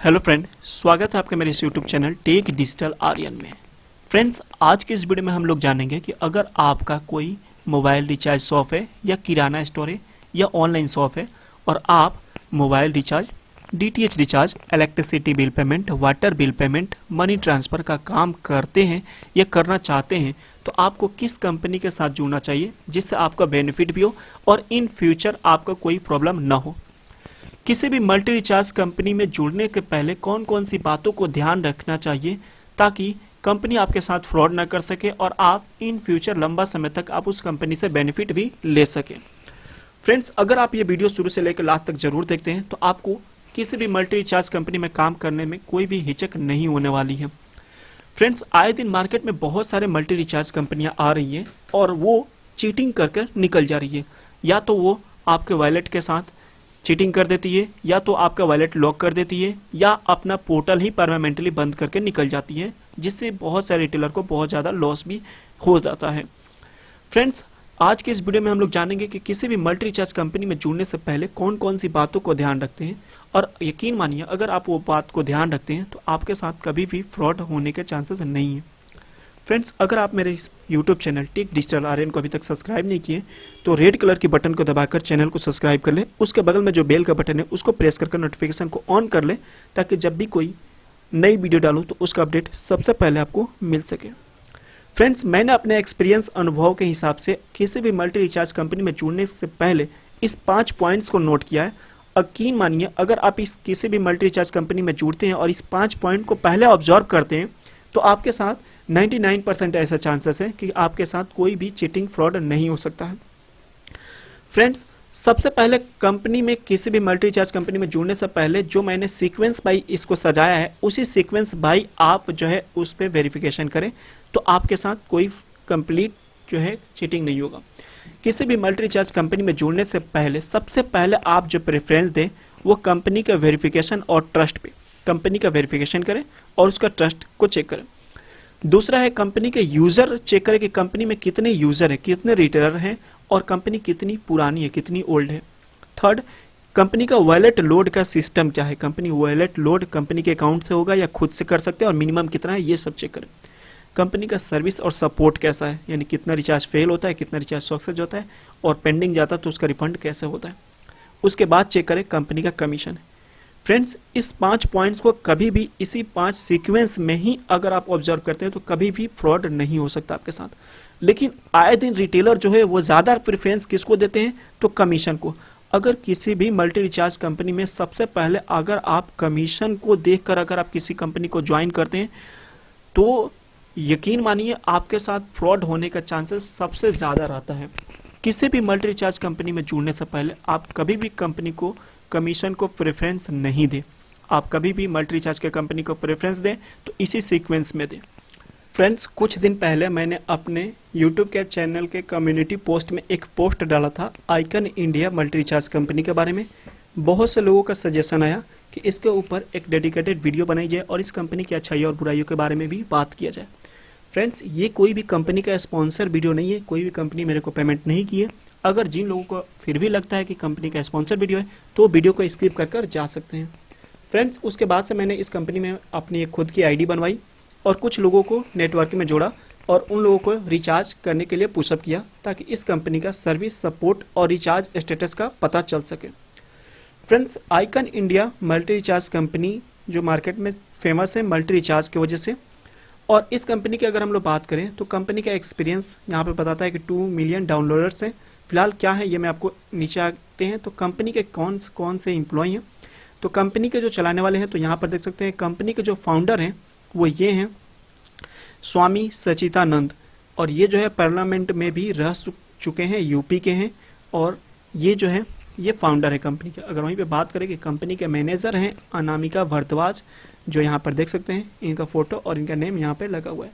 Hello friend, स्वागत है आपका मेरे इस YouTube channel Tech Digital Aryan में। फ्रेंड्स, आज के इस वीडियो में हम लोग जानेंगे कि अगर आपका कोई मोबाइल रिचार्ज शॉप है या किराना स्टोर है या ऑनलाइन शॉप है और आप mobile recharge, DTH recharge, electricity bill payment, water bill payment, money transfer का काम करते हैं या करना चाहते हैं तो आपको किस कंपनी के साथ जुड़ना चाहिए जिससे आपका बेनिफिट भी हो और इन फ्यूचर आपका कोई प्रॉब्लम ना हो। किसी भी मल्टी रिचार्ज कंपनी में जुड़ने के पहले कौन कौन सी बातों को ध्यान रखना चाहिए ताकि कंपनी आपके साथ फ्रॉड ना कर सके और आप इन फ्यूचर लंबा समय तक आप उस कंपनी से बेनिफिट भी ले सकें। फ्रेंड्स, अगर आप ये वीडियो शुरू से लेकर लास्ट तक जरूर देखते हैं तो आपको किसी भी मल्टी रिचार्ज कंपनी में काम करने में कोई भी हिचक नहीं होने वाली है। फ्रेंड्स, आए दिन मार्केट में बहुत सारे मल्टी रिचार्ज कंपनियां आ रही हैं और वो चीटिंग कर कर निकल जा रही है। या तो वो आपके वॉलेट के साथ चीटिंग कर देती है, या तो आपका वॉलेट लॉक कर देती है, या अपना पोर्टल ही परमानेंटली बंद करके निकल जाती है, जिससे बहुत सारे रिटेलर को बहुत ज़्यादा लॉस भी हो जाता है। फ्रेंड्स, आज के इस वीडियो में हम लोग जानेंगे कि किसी भी मल्टी रिचार्ज कंपनी में जुड़ने से पहले कौन कौन सी बातों को ध्यान रखते हैं, और यकीन मानिए अगर आप वो बात को ध्यान रखते हैं तो आपके साथ कभी भी फ्रॉड होने के चांसेस नहीं है। फ्रेंड्स, अगर आप मेरे इस YouTube channel Tech Digital Aryan को अभी तक सब्सक्राइब नहीं किए तो रेड कलर की बटन को दबाकर चैनल को सब्सक्राइब कर लें। उसके बगल में जो बेल का बटन है उसको प्रेस करके नोटिफिकेशन को ऑन कर लें ताकि जब भी कोई नई वीडियो डालूं तो उसका अपडेट सबसे पहले आपको मिल सके। फ्रेंड्स, मैंने अपने एक्सपीरियंस अनुभव के हिसाब से किसी भी मल्टी रिचार्ज कंपनी में जुड़ने से पहले इस 5 पॉइंट्स को नोट किया है। यकीन मानिए अगर आप इस किसी भी मल्टी रिचार्ज कंपनी में जुड़ते हैं और इस 5 पॉइंट को पहले ऑब्जर्व करते हैं तो आपके साथ 99% ऐसा चांसेस है कि आपके साथ कोई भी चीटिंग फ्रॉड नहीं हो सकता है। फ्रेंड्स, सबसे पहले कंपनी में किसी भी मल्टी रिचार्ज कंपनी में जुड़ने से पहले जो मैंने सीक्वेंस बाई इसको सजाया है उसी सीक्वेंस बाई आप जो है उस पर वेरिफिकेशन करें तो आपके साथ कोई कंप्लीट जो है चीटिंग नहीं होगा। किसी भी मल्टी रिचार्ज कंपनी में जुड़ने से पहले सबसे पहले आप जो प्रेफरेंस दें वो कंपनी का वेरिफिकेशन और ट्रस्ट पे कंपनी का वेरिफिकेशन करें और उसका ट्रस्ट को चेक करें। दूसरा है कंपनी के यूज़र चेक करें कि कंपनी में कितने यूज़र हैं, कितने रिटेलर हैं और कंपनी कितनी पुरानी है, कितनी ओल्ड है। थर्ड, कंपनी का वॉलेट लोड का सिस्टम क्या है, कंपनी वॉलेट लोड कंपनी के अकाउंट से होगा या खुद से कर सकते हैं और मिनिमम कितना है ये सब चेक करें। कंपनी का सर्विस और सपोर्ट कैसा है, यानी कितना रिचार्ज फेल होता है, कितना रिचार्ज सक्सेस होता है और पेंडिंग जाता है तो उसका रिफंड कैसे होता है। उसके बाद चेक करें कंपनी का कमीशन। फ्रेंड्स, इस 5 पॉइंट्स को कभी भी इसी 5 सीक्वेंस में ही अगर आप ऑब्जर्व करते हैं तो कभी भी फ्रॉड नहीं हो सकता आपके साथ। लेकिन आए दिन रिटेलर जो है वो ज़्यादा प्रेफरेंस किसको देते हैं तो कमीशन को। अगर किसी भी मल्टी रिचार्ज कंपनी में सबसे पहले अगर आप कमीशन को देखकर अगर आप किसी कंपनी को ज्वाइन करते हैं तो यकीन मानिए आपके साथ फ्रॉड होने का चांसेस सबसे ज़्यादा रहता है। किसी भी मल्टी रिचार्ज कंपनी में जुड़ने से पहले आप कभी भी कंपनी को कमीशन को प्रेफरेंस नहीं दें। आप कभी भी मल्टी रिचार्ज के कंपनी को प्रेफरेंस दें तो इसी सीक्वेंस में दें। फ्रेंड्स, कुछ दिन पहले मैंने अपने यूट्यूब के चैनल के कम्युनिटी पोस्ट में एक पोस्ट डाला था icon India multi recharge company के बारे में। बहुत से लोगों का सजेशन आया कि इसके ऊपर एक डेडिकेटेड वीडियो बनाई जाए और इस कंपनी की अच्छाइयों और बुराइयों के बारे में भी बात किया जाए। फ्रेंड्स, ये कोई भी कंपनी का स्पॉन्सर वीडियो नहीं है, कोई भी कंपनी मेरे को पेमेंट नहीं की है। अगर जिन लोगों को फिर भी लगता है कि कंपनी का स्पॉन्सर वीडियो है तो वीडियो को स्किप कर जा सकते हैं। फ्रेंड्स, उसके बाद से मैंने इस कंपनी में अपनी एक खुद की आईडी बनवाई और कुछ लोगों को नेटवर्क में जोड़ा और उन लोगों को रिचार्ज करने के लिए पुशअप किया ताकि इस कंपनी का सर्विस सपोर्ट और रिचार्ज स्टेटस का पता चल सके। Friends, icon India multi recharge company जो मार्केट में फेमस है मल्टी रिचार्ज की वजह से, और इस कंपनी की अगर हम लोग बात करें तो कंपनी का एक्सपीरियंस यहाँ पे बताता है कि 2 मिलियन डाउनलोडर्स हैं। फिलहाल क्या है ये मैं आपको नीचे आते हैं तो कंपनी के कौन से एम्प्लॉय हैं तो कंपनी के जो चलाने वाले हैं तो यहाँ पर देख सकते हैं कंपनी के जो फाउंडर हैं वो ये हैं स्वामी सचिदानंद, और ये जो है पार्लियामेंट में भी रह चुके हैं, यूपी के हैं और ये जो है ये फाउंडर है कंपनी के। अगर वहीं पे बात करें कि कंपनी के मैनेजर हैं अनामिका भारद्वाज, जो यहाँ पर देख सकते हैं इनका फोटो और इनका नेम यहाँ पे लगा हुआ है।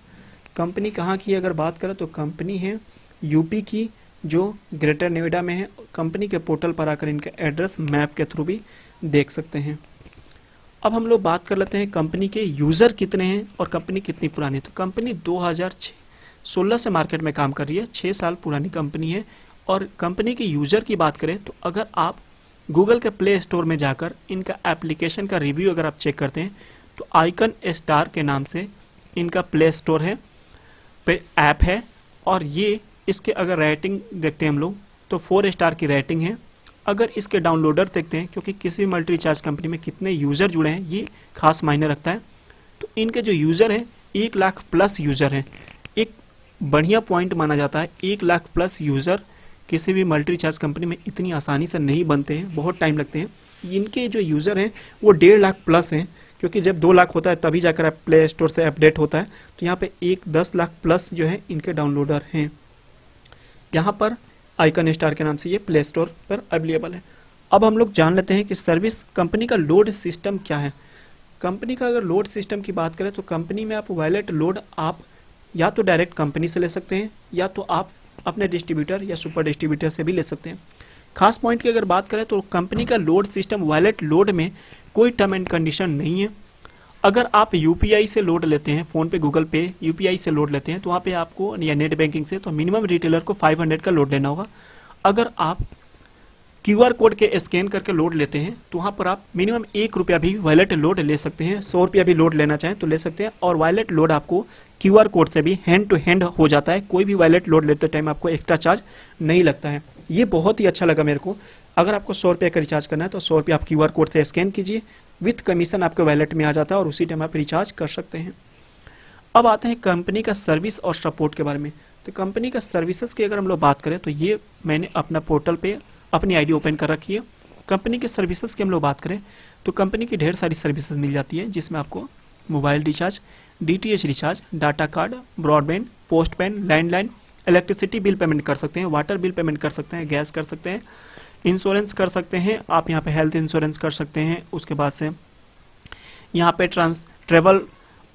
कंपनी कहाँ की अगर बात करें तो कंपनी है यूपी की जो ग्रेटर नोएडा में है। कंपनी के पोर्टल पर आकर इनका एड्रेस मैप के थ्रू भी देख सकते हैं। अब हम लोग बात कर लेते हैं कंपनी के यूज़र कितने हैं और कंपनी कितनी पुरानी है। तो कंपनी 2016 से मार्केट में काम कर रही है, 6 साल पुरानी कंपनी है। और कंपनी के यूज़र की बात करें तो अगर आप गूगल के प्ले स्टोर में जाकर इनका एप्लीकेशन का रिव्यू अगर आप चेक करते हैं तो आइकन स्टार के नाम से इनका प्ले स्टोर है पे ऐप है, और ये इसके अगर रेटिंग देखते हैं हम लोग तो 4 स्टार की रेटिंग है। अगर इसके डाउनलोडर देखते हैं, क्योंकि किसी भी मल्टी रिचार्ज कंपनी में कितने यूज़र जुड़े हैं ये खास मायने रखता है, तो इनके जो यूज़र हैं 1 लाख प्लस यूज़र हैं। एक बढ़िया पॉइंट माना जाता है, 1 लाख प्लस यूज़र किसी भी मल्टी रिचार्ज कंपनी में इतनी आसानी से नहीं बनते हैं, बहुत टाइम लगते हैं। इनके जो यूज़र हैं वो 1.5 लाख प्लस हैं, क्योंकि जब 2 लाख होता है तभी जाकर आप प्ले स्टोर से अपडेट होता है। तो यहाँ पे 10 लाख प्लस जो है इनके डाउनलोडर हैं। यहाँ पर आइकन स्टार के नाम से ये प्ले स्टोर पर अवेलेबल है। अब हम लोग जान लेते हैं कि सर्विस कंपनी का लोड सिस्टम क्या है। कंपनी का अगर लोड सिस्टम की बात करें तो कंपनी में आप वॉलेट लोड आप या तो डायरेक्ट कंपनी से ले सकते हैं, या तो आप अपने डिस्ट्रीब्यूटर या सुपर डिस्ट्रीब्यूटर से भी ले सकते हैं। खास पॉइंट की अगर बात करें तो कंपनी का लोड सिस्टम वॉलेट लोड में कोई टर्म एंड कंडीशन नहीं है। अगर आप यूपीआई से लोड लेते हैं, फ़ोन पे, गूगल पे, यूपीआई से लोड लेते हैं तो वहाँ पे आपको, या नेट बैंकिंग से, तो मिनिमम रिटेलर को 500 का लोड लेना होगा। अगर आप क्यूआर कोड के स्कैन करके लोड लेते हैं तो वहाँ पर आप मिनिमम 1 रुपया भी वॉलेट लोड ले सकते हैं। 100 रुपया भी लोड लेना चाहें तो ले सकते हैं, और वॉलेट लोड आपको क्यूआर कोड से भी हैंड टू हैंड हो जाता है। कोई भी वॉलेट लोड लेते टाइम आपको एक्स्ट्रा चार्ज नहीं लगता है। ये बहुत ही अच्छा लगा मेरे को। अगर आपको 100 रुपये का रिचार्ज करना है तो 100 रुपये आप क्यूआर कोड से स्कैन कीजिए, विथ कमीशन आपके वॉलेट में आ जाता है, और उसी टाइम आप रिचार्ज कर सकते हैं। अब आते हैं कंपनी का सर्विस और सपोर्ट के बारे में। तो कंपनी का सर्विसेज की अगर हम लोग बात करें तो ये मैंने अपना पोर्टल पे अपनी आईडी ओपन कर रखी है। कंपनी के सर्विसेज की हम लोग बात करें तो कंपनी की ढेर सारी सर्विसेज मिल जाती है, जिसमें आपको mobile recharge, DTH recharge, data card, broadband, postpaid, landline, electricity bill payment कर सकते हैं, वाटर बिल पेमेंट कर सकते हैं, गैस कर सकते हैं, इंश्योरेंस कर सकते हैं, आप यहाँ पे हेल्थ इंश्योरेंस कर सकते हैं। उसके बाद से यहाँ पे ट्रेवल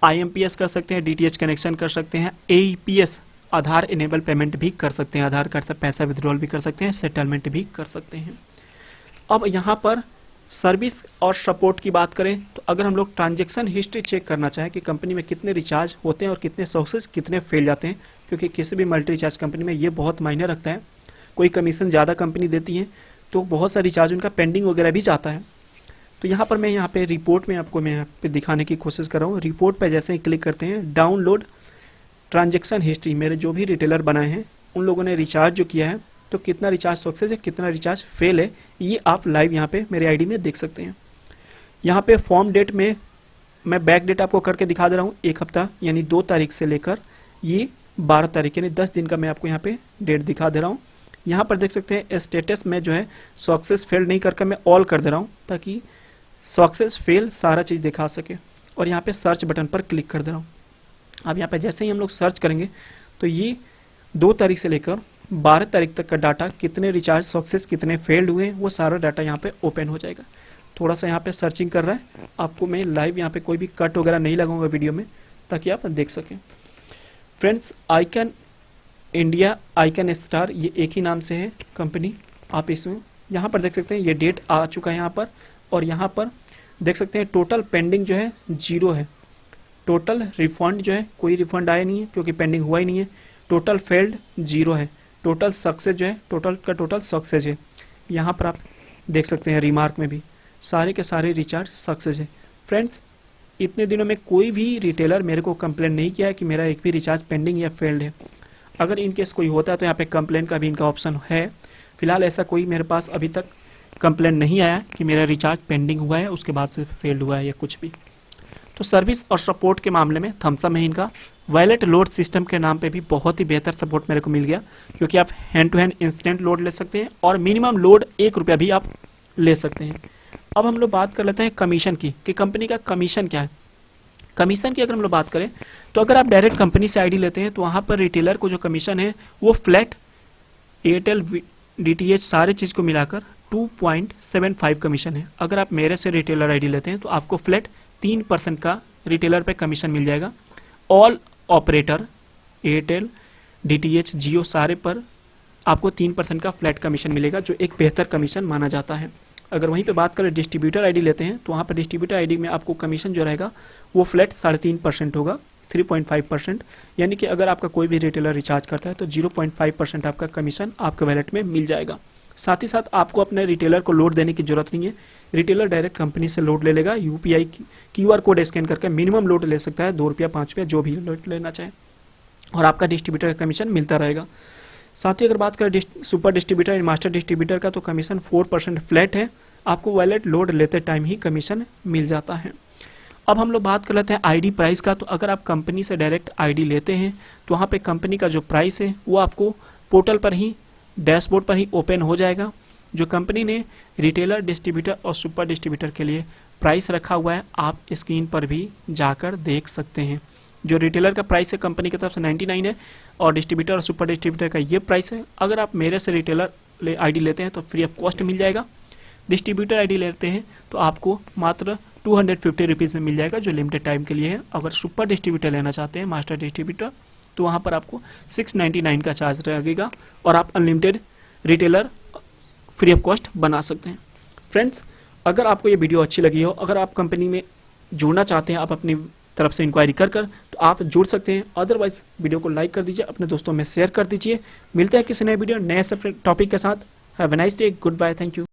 IMPS कर सकते हैं, DTH कनेक्शन कर सकते हैं, AEPS आधार इनेबल पेमेंट भी कर सकते हैं, आधार कार्ड से पैसा विड्रॉल भी कर सकते हैं, सेटलमेंट भी कर सकते हैं। अब यहाँ पर सर्विस और सपोर्ट की बात करें तो अगर हम लोग ट्रांजैक्शन हिस्ट्री चेक करना चाहें कि कंपनी में कितने रिचार्ज होते हैं और कितने सक्सेस, कितने फेल जाते हैं, क्योंकि किसी भी मल्टी रिचार्ज कंपनी में ये बहुत मायने रखता है। कोई कमीशन ज़्यादा कंपनी देती है तो बहुत सा रिचार्ज उनका पेंडिंग वगैरह भी जाता है। तो यहाँ पर मैं यहाँ पे रिपोर्ट में आपको मैं यहाँ पे दिखाने की कोशिश कर रहा हूँ। रिपोर्ट पे जैसे ही क्लिक करते हैं, डाउनलोड ट्रांजैक्शन हिस्ट्री, मेरे जो भी रिटेलर बनाए हैं उन लोगों ने रिचार्ज जो किया है, तो कितना रिचार्ज सक्सेस है, कितना रिचार्ज फेल है, ये आप लाइव यहाँ पे मेरे आईडी में देख सकते हैं। यहाँ पे फॉर्म डेट में मैं बैक डेट आपको करके दिखा दे रहा हूँ। 1 हफ्ता यानी 2 तारीख से लेकर ये 12 तारीख यानी 10 दिन का मैं आपको यहाँ पे डेट दिखा दे रहा हूँ। यहाँ पर देख सकते हैं स्टेटस में जो है सक्सेस फेल नहीं करके मैं ऑल कर दे रहा हूँ, ताकि सक्सेस फेल सारा चीज़ दिखा सके। और यहाँ पे सर्च बटन पर क्लिक कर दे रहा हूँ। अब यहाँ पे जैसे ही हम लोग सर्च करेंगे तो ये 2 तारीख से लेकर 12 तारीख तक का डाटा, कितने रिचार्ज सक्सेस, कितने फेल्ड हुए, वो सारा डाटा यहाँ पे ओपन हो जाएगा। थोड़ा सा यहाँ पे सर्चिंग कर रहा है, आपको मैं लाइव यहाँ पे कोई भी कट वगैरह नहीं लगाऊंगा वीडियो में, ताकि आप देख सकें। Friends, icon India, icon star, ये एक ही नाम से है कंपनी। आप इसमें यहाँ पर देख सकते हैं ये डेट आ चुका है यहाँ पर, और यहाँ पर देख सकते हैं टोटल पेंडिंग जो है 0 है। टोटल रिफंड जो है कोई रिफंड आया नहीं है, क्योंकि पेंडिंग हुआ ही नहीं है। टोटल फेल्ड 0 है। टोटल सक्सेस जो है, टोटल का टोटल सक्सेस है। यहाँ पर आप देख सकते हैं रिमार्क में भी सारे के सारे रिचार्ज सक्सेस है। फ्रेंड्स, इतने दिनों में कोई भी रिटेलर मेरे को कंप्लेन नहीं किया है कि मेरा एक भी रिचार्ज पेंडिंग या फेल्ड है। अगर इनकेस कोई होता है तो यहाँ पे कंप्लेन का भी इनका ऑप्शन है। फिलहाल ऐसा कोई मेरे पास अभी तक कंप्लेन नहीं आया कि मेरा रिचार्ज पेंडिंग हुआ है उसके बाद से फेल्ड हुआ है या कुछ भी। तो सर्विस और सपोर्ट के मामले में थम्स अप है इनका। वॉलेट लोड सिस्टम के नाम पे भी बहुत ही बेहतर सपोर्ट मेरे को मिल गया, क्योंकि आप hand to hand instant loan ले सकते हैं और मिनिमम लोड 1 रुपया भी आप ले सकते हैं। अब हम लोग बात कर लेते हैं कमीशन की, कि कंपनी का कमीशन क्या है। कमीशन की अगर हम लोग बात करें तो अगर आप डायरेक्ट कंपनी से आईडी लेते हैं तो वहाँ पर रिटेलर को जो कमीशन है वो फ्लैट एयरटेल DTH सारे चीज़ को मिलाकर 2.75 कमीशन है। अगर आप मेरे से रिटेलर आईडी लेते हैं तो आपको फ्लैट 3% का रिटेलर पे कमीशन मिल जाएगा। ऑल ऑपरेटर एयरटेल, DTH, जियो सारे पर आपको 3% का फ्लैट कमीशन मिलेगा, जो एक बेहतर कमीशन माना जाता है। अगर वहीं पे बात करें डिस्ट्रीब्यूटर आईडी लेते हैं तो वहाँ पर डिस्ट्रीब्यूटर आईडी में आपको कमीशन जो रहेगा वो फ्लैट 3.5% होगा, 3.5%। यानी कि अगर आपका कोई भी रिटेलर रिचार्ज करता है तो 0.5% आपका कमीशन आपके वैलेट में मिल जाएगा। साथ ही साथ आपको अपने रिटेलर को लोड देने की जरूरत नहीं है, रिटेलर डायरेक्ट कंपनी से लोड ले लेगा। यूपीआई QR कोड स्कैन करके मिनिमम लोड ले सकता है, 2 रुपया 5 रुपया जो भी लोड लेना चाहे, और आपका डिस्ट्रीब्यूटर का कमीशन मिलता रहेगा। साथ ही अगर बात करें सुपर डिस्ट्रीब्यूटर या मास्टर डिस्ट्रीब्यूटर का, तो कमीशन 4% फ्लैट है, आपको वॉलेट लोड लेते टाइम ही कमीशन मिल जाता है। अब हम लोग बात कर लेते हैं आईडी प्राइस का। तो अगर आप कंपनी से डायरेक्ट आईडी लेते हैं तो वहाँ पे कंपनी का जो प्राइस है वो आपको पोर्टल पर ही, डैशबोर्ड पर ही ओपन हो जाएगा। जो कंपनी ने रिटेलर, डिस्ट्रीब्यूटर और सुपर डिस्ट्रीब्यूटर के लिए प्राइस रखा हुआ है, आप स्क्रीन पर भी जाकर देख सकते हैं। जो रिटेलर का प्राइस है कंपनी की तरफ से 99 है, और डिस्ट्रीब्यूटर और सुपर डिस्ट्रीब्यूटर का ये प्राइस है। अगर आप मेरे से रिटेलर आईडी लेते हैं तो फ्री ऑफ कॉस्ट मिल जाएगा, डिस्ट्रीब्यूटर आईडी लेते हैं तो आपको मात्र 250 रुपीज़ में मिल जाएगा, जो लिमिटेड टाइम के लिए है। अगर सुपर डिस्ट्रीब्यूटर लेना चाहते हैं, मास्टर डिस्ट्रीब्यूटर, तो वहाँ पर आपको 699 का चार्ज लगेगा, और आप unlimited retailer free of cost बना सकते हैं। फ्रेंड्स, अगर आपको ये वीडियो अच्छी लगी हो, अगर आप कंपनी में जुड़ना चाहते हैं, आप अपनी तरफ से इंक्वायरी कर तो आप जुड़ सकते हैं। अदरवाइज वीडियो को लाइक कर दीजिए, अपने दोस्तों में शेयर कर दीजिए। मिलते हैं किसी नए वीडियो नए टॉपिक के साथ। Have a nice day, good bye, thank you.